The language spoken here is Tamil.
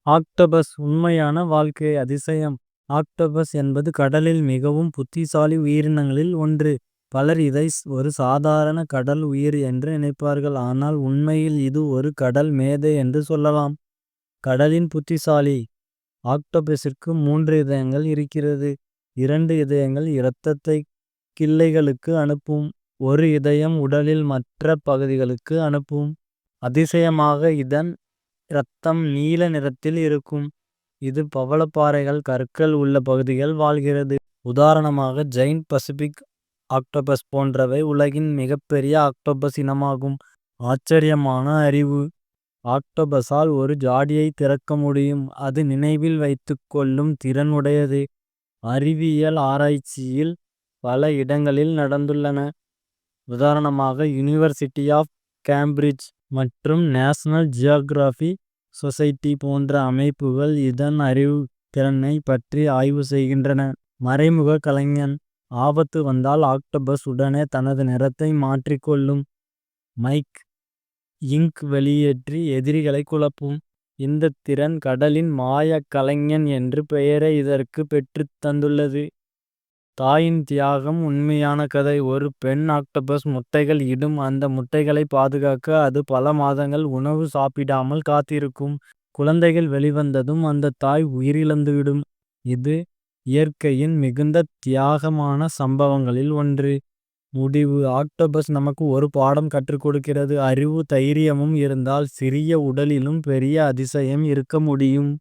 ஆக்டோபஸ் உண்மையான வாழ்க்கை அதிசயம். ஆக்டோபஸ் என்பது கடலில் மிகவும் புத்திசாலி உயிரினங்களில் ஒன்று. பலர் இதை ஒரு சாதாரண கடல் உயிர் என்று நினைப்பார்கள். ஆனால் உண்மையில் இது ஒரு கடல் மேதை என்று சொல்லலாம். கடலின் புத்திசாலி. ஆக்டோபஸிற்கு 3 இதயங்கள் இருக்கிறது. 2 இதயங்கள் இரத்தத்தை கிள்ளைகளுக்கு அனுப்பும். ஒரு இதயம் உடலில் மற்ற பகுதிகளுக்கு அனுப்பும். அதிசயமாக இதன் இரத்தம் நீல நிறத்தில் இருக்கும். இது பவளப்பாறைகள் கற்கள் உள்ள பகுதிகள் வாழ்கிறது. உதாரணமாக ஜெயிண்ட் பசிபிக் ஆக்டோபஸ் போன்றவை உலகின் மிகப்பெரிய ஆக்டோபஸ் இனமாகும். ஆச்சரியமான அறிவு. ஆக்டோபஸால் ஒரு ஜாடியை திறக்க முடியும். அது நினைவில் வைத்துக் கொள்ளும் திறன் உடையது. அறிவியல் ஆராய்ச்சியில் பல இடங்களில் நடந்துள்ளன. உதாரணமாக யுனிவர்சிட்டி ஆஃப் கேம்பிரிட்ஜ் மற்றும் நேஷனல் ஜியோகிராஃபி சொசைட்டி போன்ற அமைப்புகள் இதன் அறிவுத்திறனை பற்றி ஆய்வு செய்கின்றன. மறைமுக கலைஞன். ஆபத்து வந்தால் ஆக்டோபஸ் உடனே தனது நிறத்தை மாற்றிக்கொள்ளும். மைக் இங்க் வெளியேற்றி எதிரிகளை குழப்பும். இந்த திறன் கடலின் மாயக் கலைஞன் என்று பெயரை இதற்கு பெற்றுத் தந்துள்ளது. தாயின் தியாகம் உண்மையான கதை. ஒரு பெண் ஆக்டோபஸ் முட்டைகள் இடும். அந்த முட்டைகளை பாதுகாக்க அது பல மாதங்கள் உணவு சாப்பிடாமல் காத்திருக்கும். குழந்தைகள் வெளிவந்ததும் அந்த தாய் உயிரிழந்துவிடும். இது இயற்கையின் மிகுந்த தியாகமான சம்பவங்களில் ஒன்று. முடிவு. ஆக்டோபஸ் நமக்கு ஒரு பாடம் கற்றுக் கொடுக்கிறது. அறிவு தைரியமும் இருந்தால் சிறிய உடலிலும் பெரிய அதிசயம் இருக்க முடியும்.